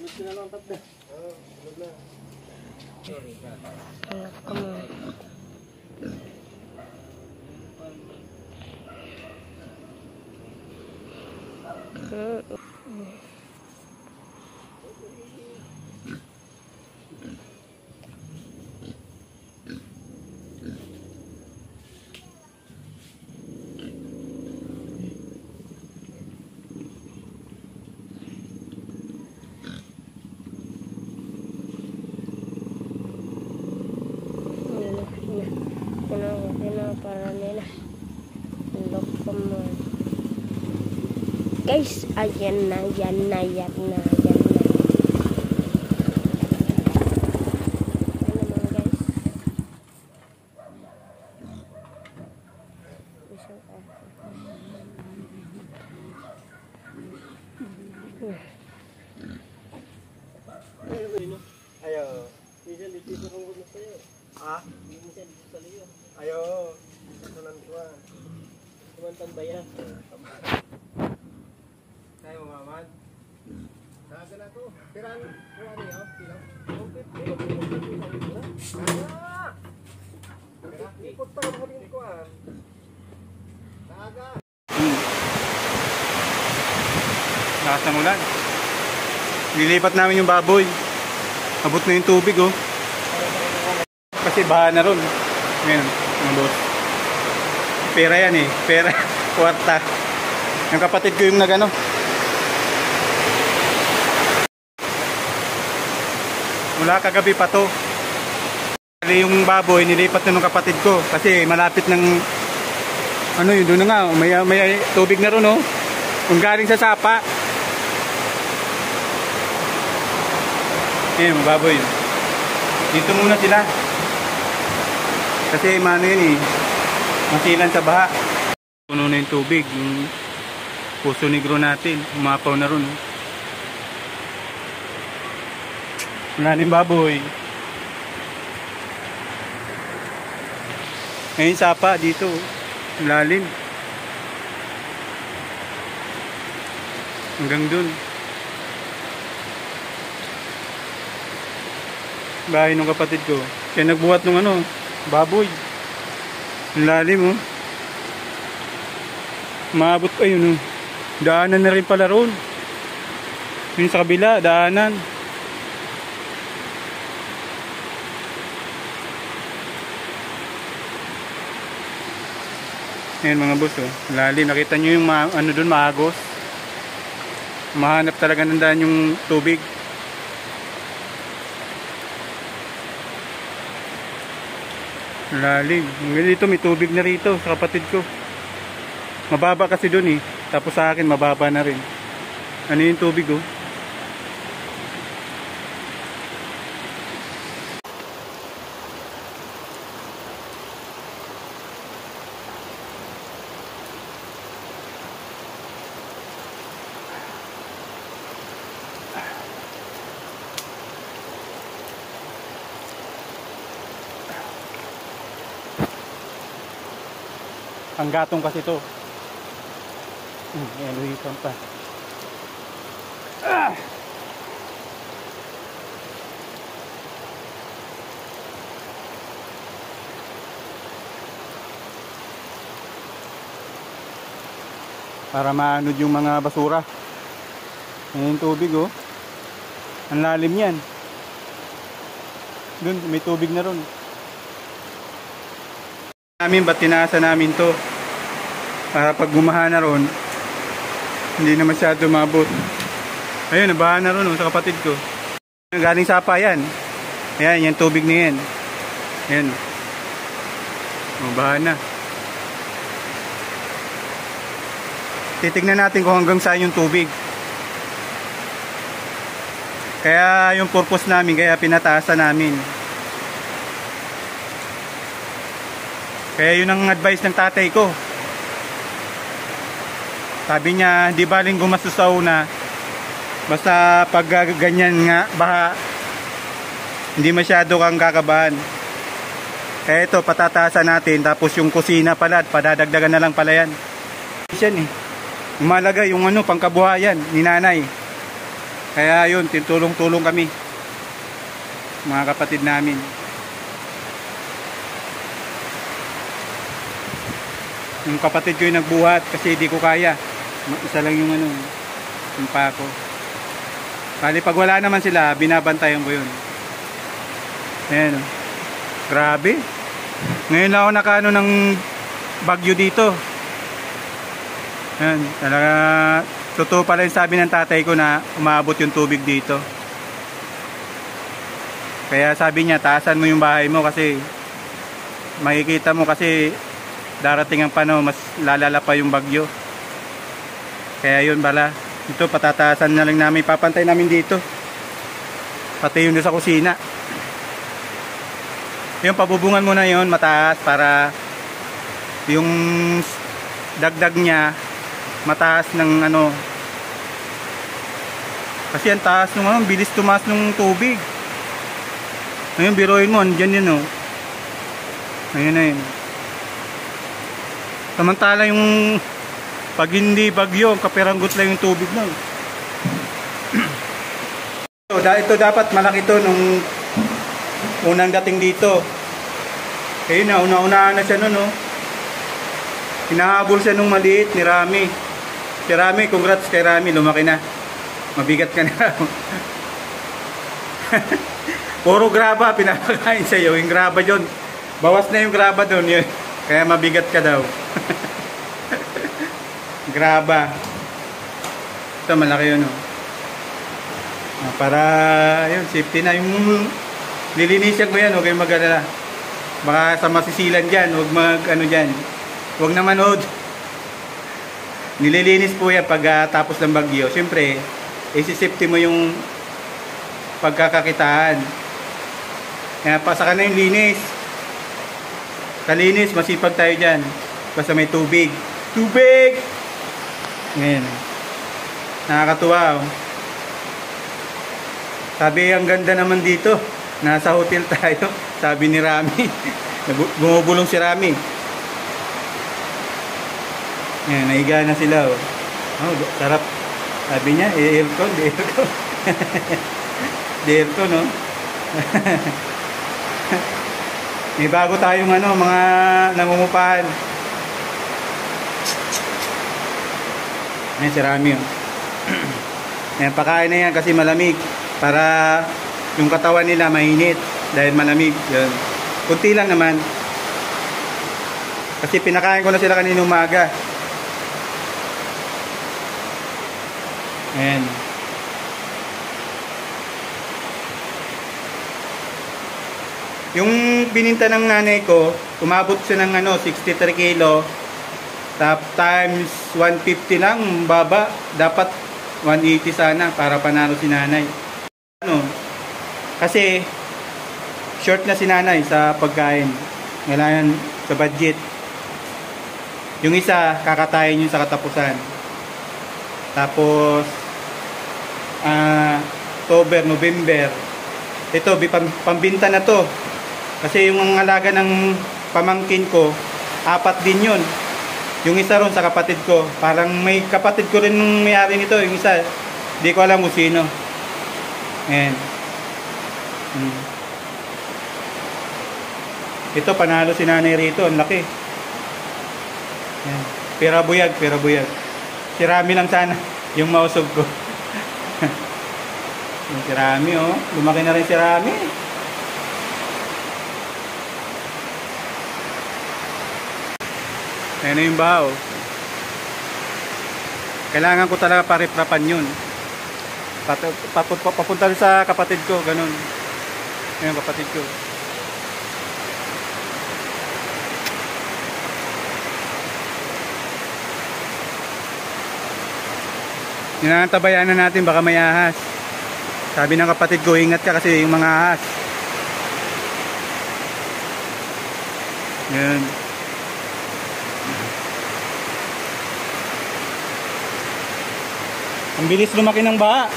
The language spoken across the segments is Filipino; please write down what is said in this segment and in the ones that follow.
Sulod ko na lang tap na. Oo, sulod na. Sorry ka. Guys, ayan na. Ayo, minsan dito kung gusto sa'yo. Ah? Minsan dito sa liyo. Ayo, sunan ko ah. Kumantan ba yan? Tayo mamad. Dagan na to. Piran, kung ano yun? Pilang? Ikot pa lang huling ko ah. Dagan. Lakas ng ulan. Nilipat namin yung baboy. Abot na yung tubig oh. Kasi baha na ron. Ngayon, mga boss. Pera yan eh. Pera. Kwarta. Yung kapatid ko yung nagano. Mula kagabi pa to. Yung baboy nilipat na ng kapatid ko. Kasi malapit ng ano yun doon na nga. May tubig na ron oh. Kung galing sa sapa. Eh, baboy. Dito muna sila. Kasi mano yun eh. Masilan sa baha. Puno na yung tubig. Yung Puso Negro natin. Umapaw na ron. Oh. Wala na yung baboy. Ngayon sapa dito. Lalim. Hanggang dun. Bahay ng kapatid ko. Kaya nagbuhat ng ano, baboy. Ang lalim oh. Maabot pa yun oh. Daanan na rin pala roon. Yun sa kabila, daanan. Ayan mga boss oh. Lalim. Nakita nyo yung ano dun, maagos. Mahanap talaga ng daan yung tubig. Lalim. Dito may tubig na rito sa kapatid ko. Mababa kasi doon eh. Tapos sa akin mababa na rin. Ano yung tubig oh? Ang gatong kasi to. Ayan, luhipan pa. Para maanod yung mga basura. Ayan yung tubig oh. Ang lalim yan. Doon, may tubig na ron. Ba't tinasa namin to para pag gumaha na ron hindi na masyado mabot. Ayun, nabaha na ron sa kapatid ko. Galing sapa yan. Ayan, yung tubig na yan. Ayan, mabaha na. Titignan natin kung hanggang saan yung tubig. Kaya yung purpose namin, kaya pinataasa namin. Kaya yun ang advice ng tatay ko. Sabi niya, di baling gumastos sa una. Basta pag ganyan nga, baha, hindi masyado kang kakabahan. Kaya ito, patataasan natin. Tapos yung kusina pala, padadagdagan na lang pala yan. Yan eh. Umalaga yung ano, pangkabuhayan ni nanay. Kaya yun, tulong-tulong kami. Mga kapatid namin. Yung kapatid ko yung nagbuhat kasi di ko kaya. Isa lang yung ano, yung pako. Kali pag wala naman sila, binabantayan ko yun. Ayan, oh. Grabe. Ngayon lang ako nakaano ng bagyo dito. Ayan, talaga totoo pala yung sabi ng tatay ko na umabot yung tubig dito. Kaya sabi niya, taasan mo yung bahay mo kasi makikita mo kasi darating ang panahon, mas lalala pa yung bagyo. Kaya yun bala. Ito patataasan na lang namin, papantay namin dito. Pati yung sa kusina. Yung pabubungan muna yun, mataas para yung dagdag niya mataas ng ano. Kasi ang taas nung ano, bilis tumaas ng tubig. Ngayon biruin mo, andyan yun, oh. Ayun na yun. Samantala yung pag hindi bagyo, kapiranggot lang yung tubig na. Ito dapat malaki to nung unang dating dito. Ayun na, una-unahan na siya nun, oh. Hinahabol siya nung maliit ni Rami. Si Rami, congrats kay Rami, lumaki na. Mabigat ka na. Puro graba pinapakain sa'yo. Yung graba dyan, bawas na yung graba doon yun. Kaya mabigat ka daw. Graba. Ito malaki yun, oh. Para yun, safety na. Yung lilinisan ko yan, huwag kayong mag-alala. Baka sa masisilan dyan, huwag mag-ano dyan. Huwag na manood. Nililinis po yan pag tapos ng bagyo. Siyempre, isi-safety mo yung pagkakakitaan. Kaya pasaka na yung linis. Kalinis, masipag tayo dyan. Basta may tubig. Tubig! Ngayon. Nakakatuwa, oh. Sabi, ang ganda naman dito. Nasa hotel tayo. Sabi ni Rami. Bumubulong si Rami. Ngayon, naiga na sila, oh. Oh, sarap. Sabi niya, aircon, aircon. Aircon, no? May bago tayong ano, mga nangungupahan. Ayan si Rami, oh. Ayan, pakain na yan kasi malamig. Para yung katawan nila mainit dahil malamig. Yan. Kunti lang naman. Kasi pinakain ko na sila kanina umaga. Ayan. Yung bininta ng nanay ko, umabot siya ng ano, 63 kilo. Top times 150 lang, baba. Dapat 180 sana para panalo si nanay. Ano? Kasi short na si nanay sa pagkain. Kailangan sa budget. Yung isa, kakatayin yun sa katapusan. Tapos October, November. Ito, pambinta na to. Kasi yung alaga ng pamangkin ko, 4 din yun. Yung isa ron sa kapatid ko. Parang may kapatid ko rin nung may-ari nito. Yung isa, di ko alam kung sino. Ayan. Ito, panalo si nanay rito. Ang laki. Ayan. Pera buyag, pera buyag. Si Rami lang sana yung mausog ko. Yung si Rami, oh. Lumaki na rin si Rami. Ayan na yung baho. Kailangan ko talaga pariprapan yun. Papunta rin sa kapatid ko, ganun. Ayan, kapatid ko. Ninantabayan na natin, baka may ahas. Sabi ng kapatid ko, ingat ka kasi yung mga ahas. Yan. Ang bilis lumaki ng baha.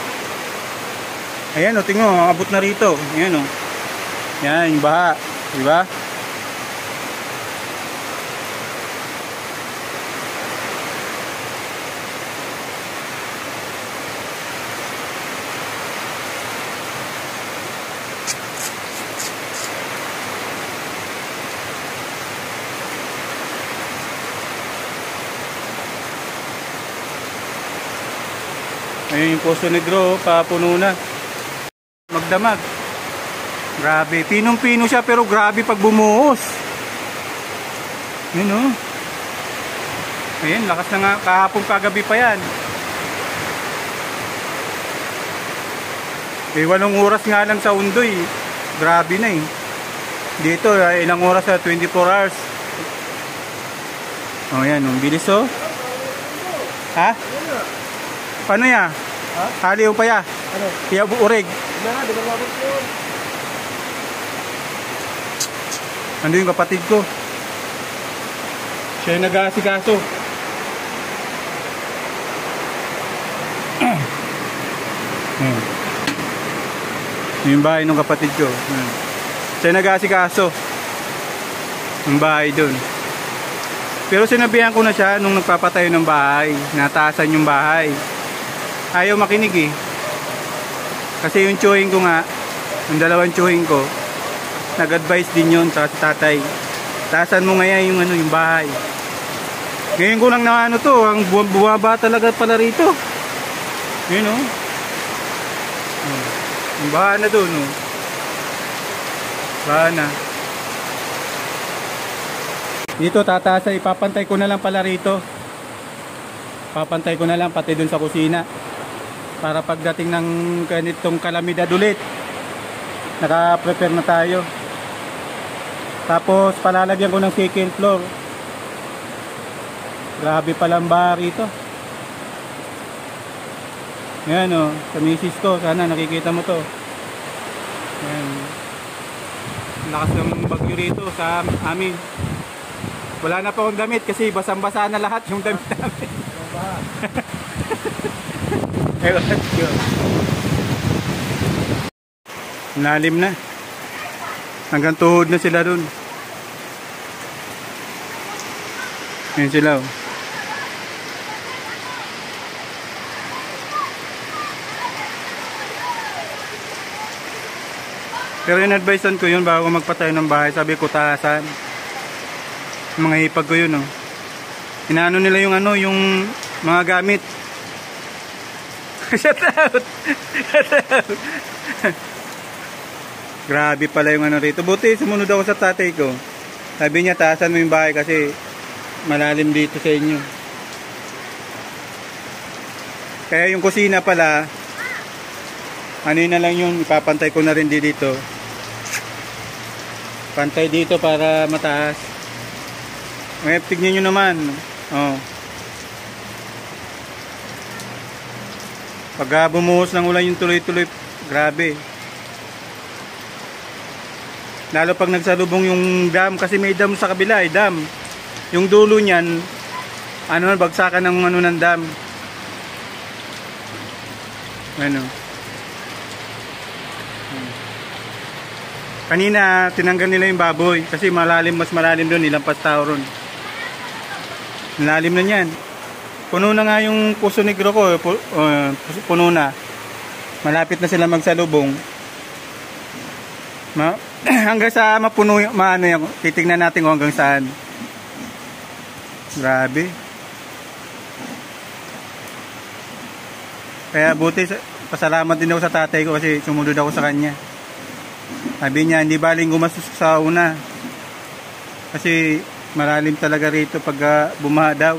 Ayan, o, tingnan mo, abot na rito. Ayan, o. Yan, yung baha. Diba? Ayun yung Poso Negro, papuno na. Magdamag. Grabe. Pinong-pino siya pero grabe pag bumuhos. Yun oh. Ayun, lakas na nga. Kahapon kagabi pa yan. Eh, 8 oras nga lang sa Undoy. Grabe na eh. Dito, ilang oras sa 24 hours. Oh, yan. Ang bilis oh. Ha? Paano ya? Ha? Haliw pa ya? Ano? Kaya buurig. Di ba mabot yun? Ano yung kapatid ko? Siya yung nag-aasikaso. Yung bahay ng kapatid ko. Siya yung nag-aasikaso. Yung bahay dun. Pero sinabihan ko na siya nung nagpapatayo ng bahay. Nataasan yung bahay. Ayaw makinig eh. Kasi yung tsuhin ko nga, yung dalawang tsuhin ko, nag-advise din yun sa tatay. Taasan mo ngayon yung, yung bahay. Ngayon ko lang na ano to, ang buwaba talaga pala rito. Yun o. Yung baha na doon o. Baha na. Dito tataasa, ipapantay ko na lang pala rito. Papantay ko na lang pati dun sa kusina. Para pagdating ng ganitong kalamidad ulit, naka-prepare na tayo. Tapos palalagyan ko ng second floor. Grabe palang baha rito. Ayan o, sa misis ko, sana nakikita mo to. Ayan. Lakas ng bagyo rito sa amin. Wala na pa akong damit kasi basang-basa na lahat yung damit namin. Lalim na. Hanggang tuhod na sila dun. Ayan sila oh. Pero in-advisean ko yun bago magpatayo ng bahay. Sabi ko taasan. Mga hipag ko yun oh. Inaano nila yung ano, yung mga gamit. Shout out. Shout out. Grabe pala yung ano rito. Buti sumunod ako sa tatay ko. Sabi niya taasan mo yung bahay kasi malalim dito sa inyo. Kaya yung kusina pala, ano yun na lang yung ipapantay ko na rin dito. Pantay dito para mataas. Ngayon, tignan nyo naman. Oh. Pag bumuhos ng ulan yung tuloy-tuloy, grabe. Lalo pag nagsalubong yung dam, kasi may dam sa kabila, dam. Yung dulo niyan, ano, bagsakan ng ano ng dam. Ano. Kanina, tinanggal nila yung baboy kasi malalim, mas malalim doon, ilampas tao ron. Malalim na yan. Puno na nga yung Poso Negro ko, puno na. Malapit na sila magsalubong. Hanggang sa mapuno, maano yan, titignan natin kung hanggang saan. Grabe. Kaya buti, pasalamat din ako sa tatay ko kasi sumunod ako sa kanya. Sabi niya, hindi baling gumastos sa una. Kasi malalim talaga rito pag bumaha daw.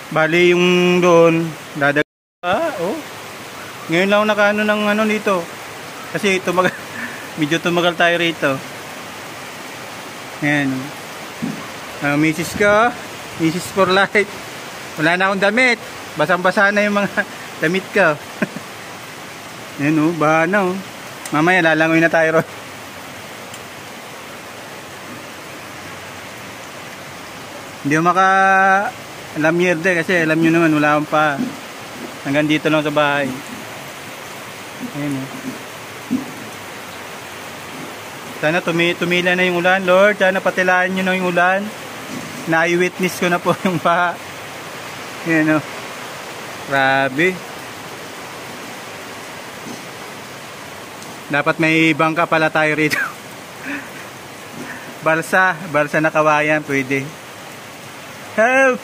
Bali yung doon, dadag... oh. Ngayon lang ako nakaano ng ano dito. Kasi medyo tumagal tayo rito. Ayan. Misis ko, Mrs. for life. Wala na akong damit. Basang-basa na yung mga damit ko. Ayan o, baha na o. Mamaya lalangoy na tayo ron. Hindi ko alam kasi alam nyo naman wala akong pa. Hanggang dito lang sa bahay. Ayan o. Sana tumila na yung ulan, Lord. Sana patilaan nyo na yung ulan. Na-witness ko na po yung baha. Ayan o. Grabe. Dapat may bangka pala tayo rito. balsa na kawayan pwede. Help!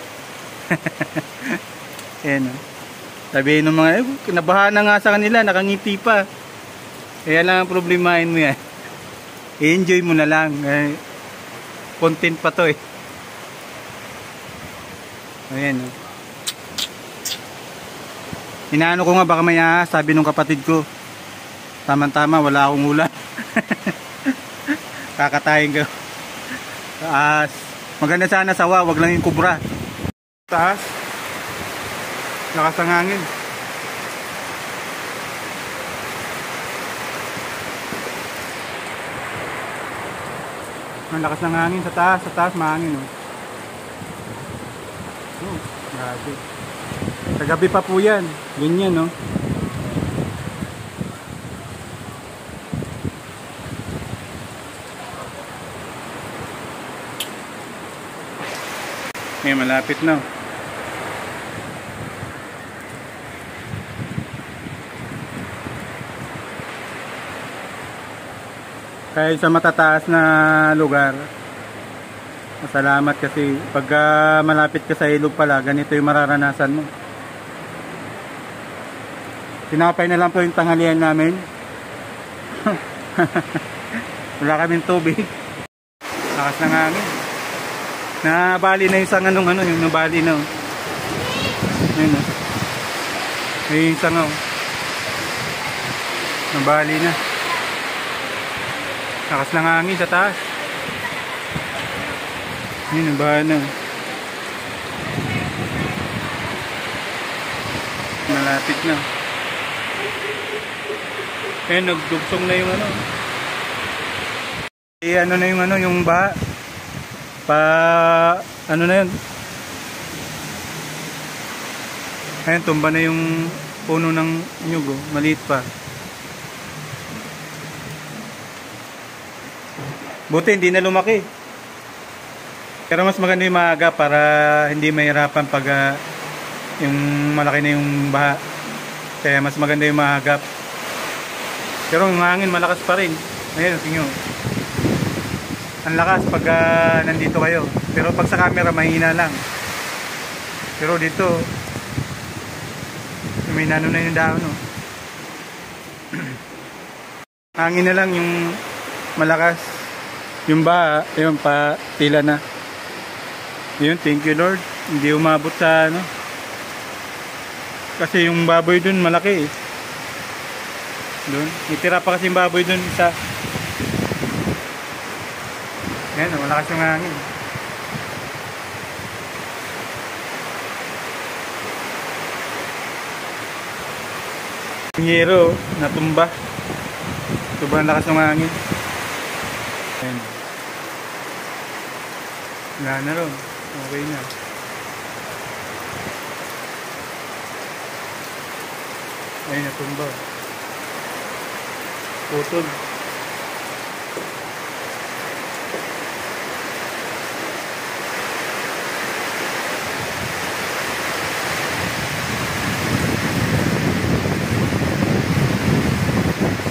Ayan o. Sabihin ng mga, kinabahan na nga sa kanila, nakangiti pa. Kaya lang ang problemahin mo yan. I-enjoy mo na lang. Content pa to eh. Ayan o. Inaano ko nga baka may sabi nung kapatid ko. Tama-tama, wala akong ulan. Kakatayin ko. Taas. Maganda sana sawa, wag lang yung kubra. Taas. Lakas ang hangin. Ang lakas ng hangin sa taas mahangin oh. Oh, grabe. Kagabi pa po yan. Ganyan no. Ngayon malapit na. Kahit sa matataas na lugar, masalamat kasi pagka malapit ka sa ilog pala, ganito yung mararanasan mo. Tinapay na lang po yung tanghalian namin. Wala kaming tubig. Lakas ng hangin. Nabali na yung sangan nung yung nabali na. Ayun oh. May sangaw. Nabali na. Lakas ng hangin sa taas. Ayun, nabahan na. Malapit na. Ayun, nagdugsong na yung ano na yung yung baha. Ano na yun? Ayun, tumba na yung puno ng nyug, maliit pa. Buti hindi na lumaki. Pero mas maganda yung maaga para hindi mahirapan pag yung malaki na yung baha. Kaya mas maganda yung maagap. Pero yung hangin malakas pa rin. Ayun, tingnan. Ang lakas pag nandito kayo. Pero pag sa camera mahina lang. Pero dito may nano na yung dahon no? Hangin na lang yung malakas. Yung baha, yun pa tila na. Yun, thank you Lord. Hindi umabot sa ano. Kasi yung baboy dun malaki eh. Dun, itira pa kasi yung baboy dun sa. Yan, malakas yung hangin. Yung hero, natumba. Sobrang lakas ng hangin. Ayan. Wala na ron. Okay na. Ayun, natumba. Putol.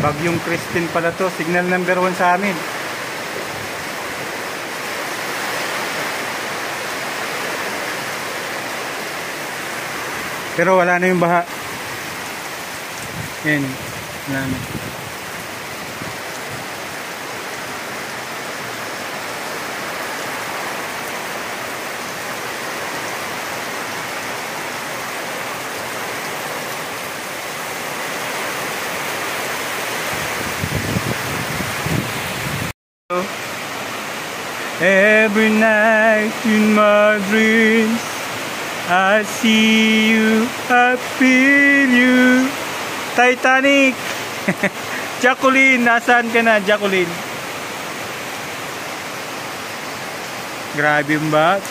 Bagyong Christine pala to. Signal number 1 sa amin. Pero wala na yung baha. Yan. Wala na. Every night in my dreams I see you, I feel you. Titanic. Jacqueline, nasaan ka na, Jacqueline? Grabe yung ba?